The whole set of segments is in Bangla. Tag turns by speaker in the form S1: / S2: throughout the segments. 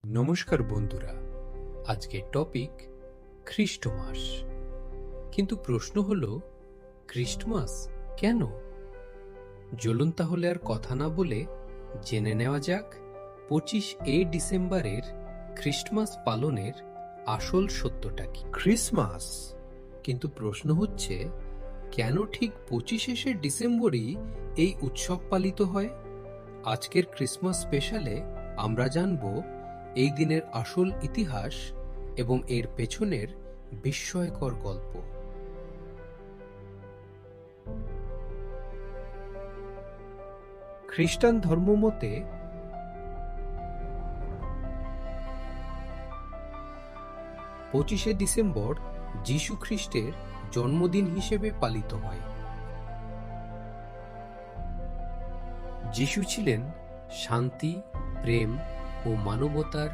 S1: নমস্কার বন্ধুরা, আজকের টপিক খ্রিস্টমাস। কিন্তু প্রশ্ন হলো, খ্রিস্টমাস কেন? চলুন তাহলে আর কথা না বলে জেনে নেওয়া যাক 25 ডিসেম্বরের খ্রিস্টমাস পালনের আসল সত্যটা কি। ক্রিসমাস, কিন্তু প্রশ্ন হচ্ছে কেন ঠিক 25শে ডিসেম্বরই এই উৎসব পালিত হয়? আজকের ক্রিসমাস স্পেশালে আমরা জানব এই দিনের আসল ইতিহাস এবং এর পেছনের বিস্ময়কর গল্প। খ্রিস্টান ধর্মমতে 25শে ডিসেম্বর যীশু খ্রিস্টের জন্মদিন হিসেবে পালিত হয়। যীশু ছিলেন শান্তি, প্রেম ও মানবতার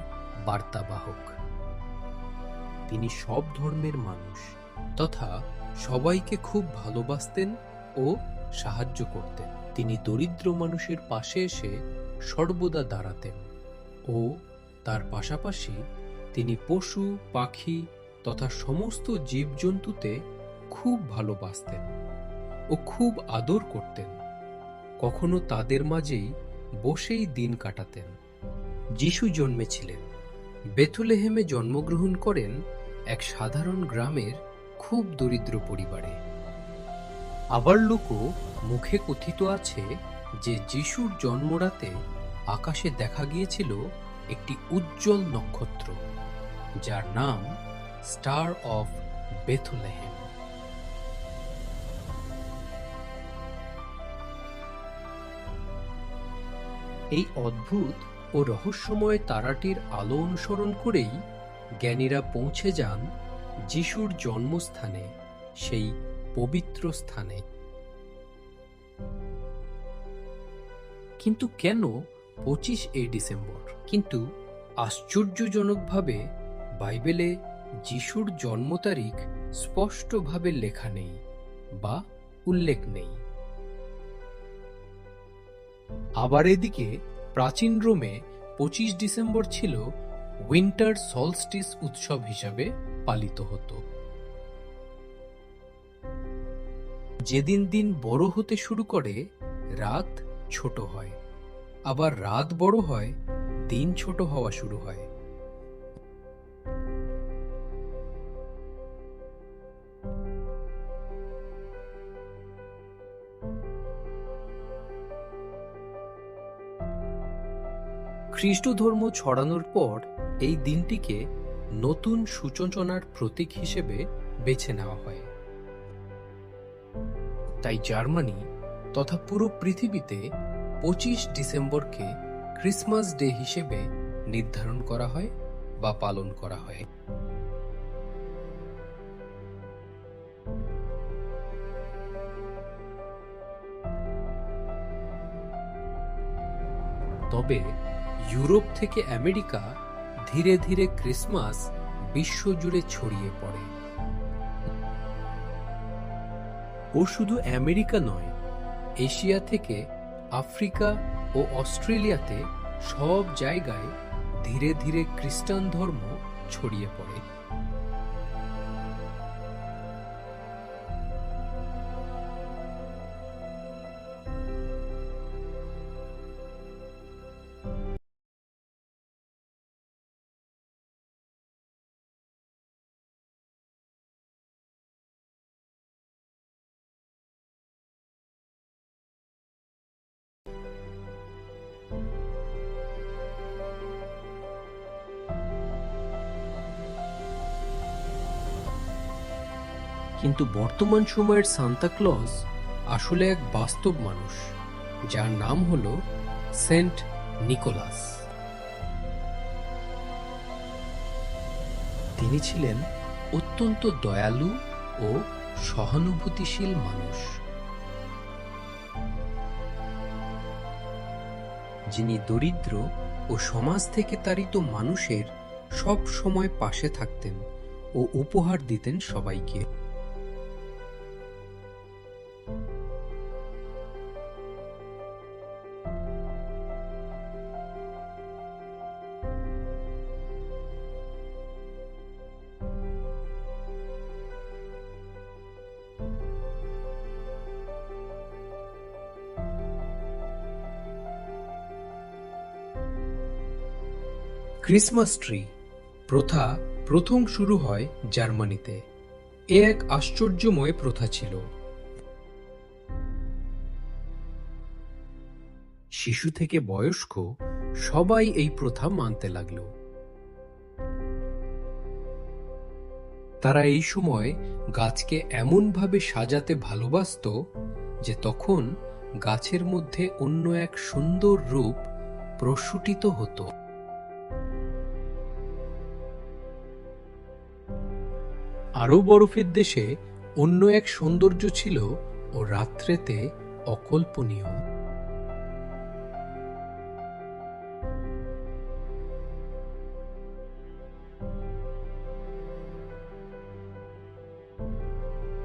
S1: বার্তাবাহক। তিনি সব ধর্মের মানুষ তথা সবাইকে খুব ভালোবাসতেন ও সাহায্য করতেন। তিনি দরিদ্র মানুষের পাশে এসে সর্বদা দাঁড়াতেন ও তার পাশাপাশি তিনি পশু পাখি তথা সমস্ত জীবজন্তুতে খুব ভালোবাসতেন ও খুব আদর করতেন। কখনো তাদের মাঝেই বসেই দিন কাটাতেন। যীশু জন্মেছিলেন বেথলেহেমে, জন্মগ্রহণ করেন এক সাধারণ গ্রামের খুব দরিদ্র পরিবারে। আবার লোকও মুখে কথিত আছে যে যীশুর জন্মরাতে আকাশে দেখা গিয়েছিল একটি উজ্জ্বল নক্ষত্র, যার নাম স্টার অফ বেথলেহেম। এই অদ্ভুত ও রহস্যময় তারাটির আলো অনুসরণ করেই জ্ঞানীরা পৌঁছে যান যিশুর জন্মস্থানে, সেই পবিত্র স্থানে। কিন্তু কেন 25 ডিসেম্বর? কিন্তু আশ্চর্যজনকভাবে বাইবেলে যিশুর জন্ম তারিখ স্পষ্টভাবে লেখা নেই বা উল্লেখ নেই। আবার এদিকে প্রাচীন রোমে 25 ডিসেম্বর ছিল উইন্টার সলস্টিস উৎসব হিসাবে পালিত হতো। যেদিন দিন বড় হতে শুরু করে, রাত ছোট হয়, আবার রাত বড় হয়, দিন ছোট হওয়া শুরু হয়। খ্রিস্ট ধর্ম ছড়ানোর পর এই দিনটিকে নতুন সূচনার প্রতীক হিসেবে বেছে নেওয়া হয়। তাই জার্মানি তথা পুরো পৃথিবীতে 25 ডিসেম্বরকে ক্রিসমাস ডে হিসেবে নির্ধারণ করা হয় বা পালন করা হয়। তবে ইউরোপ থেকে আমেরিকা ধীরে ধীরে ক্রিসমাস বিশ্বজুড়ে ছড়িয়ে পড়ে। ও শুধু আমেরিকা নয়, এশিয়া থেকে আফ্রিকা ও অস্ট্রেলিয়াতে সব জায়গায় ধীরে ধীরে খ্রিস্টান ধর্ম ছড়িয়ে পড়ে। কিন্তু বর্তমান সময়ের সান্তা ক্লজ আসলে এক বাস্তব মানুষ, যার নাম হলো সেন্ট নিকোলাস। তিনি ছিলেন অত্যন্ত দয়ালু ও সহানুভূতিশীল মানুষ, যিনি দরিদ্র ও সমাজ থেকে তাড়িত মানুষের সব সময় পাশে থাকতেন ও উপহার দিতেন সবাইকে। ক্রিসমাস ট্রি প্রথা প্রথম শুরু হয় জার্মানিতে। এ এক আশ্চর্যময় প্রথা ছিল। শিশু থেকে বয়স্ক সবাই এই প্রথা মানতে লাগলো। তারা এই সময় গাছকে এমনভাবে সাজাতে ভালোবাসতো যে তখন গাছের মধ্যে অন্য এক সুন্দর রূপ প্রস্ফুটিত হতো। আরও বরফের দেশে অন্য এক সৌন্দর্য ছিল ও রাত্রেতে অকল্পনীয়।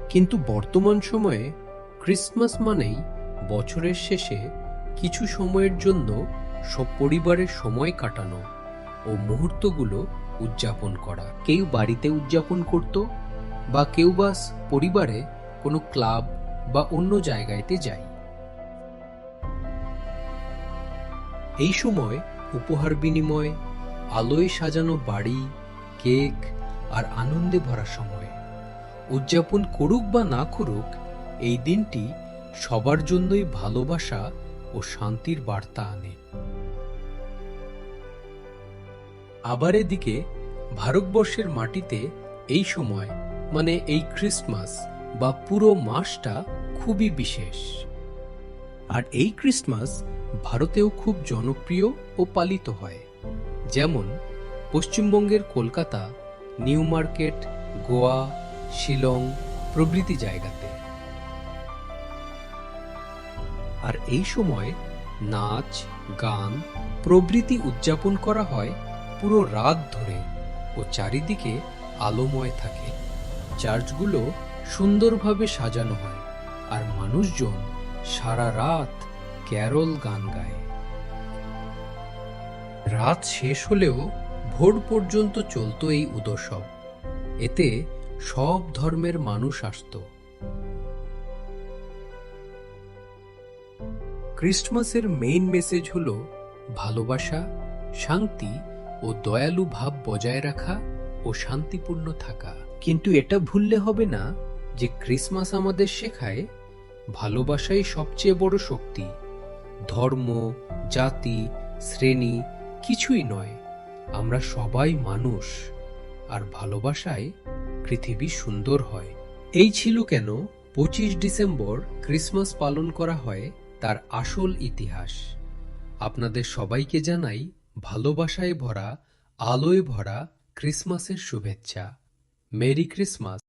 S1: কিন্তু বর্তমান সময়ে ক্রিসমাস মানেই বছরের শেষে কিছু সময়ের জন্য সব পরিবারের সময় কাটানো ও মুহূর্তগুলো উদযাপন করা। কেউ বাড়িতে উদযাপন করত, বা কেউ বা পরিবারে কোনো ক্লাব বা অন্য জায়গাতে যায়। এই সময় উপহার বিনিময়, আলোয় সাজানো বাড়ি, কেক আর আনন্দে ভরা সময়। উদযাপন করুক বা না করুক, এই দিনটি সবার জন্যই ভালোবাসা ও শান্তির বার্তা আনে। আবার এদিকে ভারতবর্ষের মাটিতে এই সময় মানে এই ক্রিসমাস বা পুরো মাসটা খুবই বিশেষ। আর এই ক্রিসমাস ভারতেও খুব জনপ্রিয় ও পালিত হয়, যেমন পশ্চিমবঙ্গের কলকাতা, নিউ মার্কেট, গোয়া, শিলং প্রভৃতি জায়গাতে। আর এই সময় নাচ, গান প্রভৃতি উদযাপন করা হয় পুরো রাত ধরে ও চারিদিকে আলোময় থাকে। চার্চগুলো সুন্দরভাবে সাজানো হয় আর মানুষজন সারা রাত ক্যারল গান গায়। রাত শেষ হলেও ভোর পর্যন্ত চলতো এই উৎসব। এতে সব ধর্মের মানুষ আসত। ক্রিসমাসের মেইন মেসেজ হলো ভালোবাসা, শান্তি ও দয়ালু ভাব বজায় রাখা ও শান্তিপূর্ণ থাকা। কিন্তু এটা ভুললে হবে না যে ক্রিসমাস আমাদের শেখায় ভালোবাসাই সবচেয়ে বড় শক্তি। ধর্ম, জাতি, শ্রেণী কিছুই নয়, আমরা সবাই মানুষ, আর ভালোবাসায় পৃথিবী সুন্দর হয়। এই ছিল কেন 25 ডিসেম্বর ক্রিসমাস পালন করা হয় তার আসল ইতিহাস। আপনাদের সবাইকে জানাই ভালোবাসায় ভরা, আলোয় ভরা ক্রিসমাসের শুভেচ্ছা। Merry Christmas.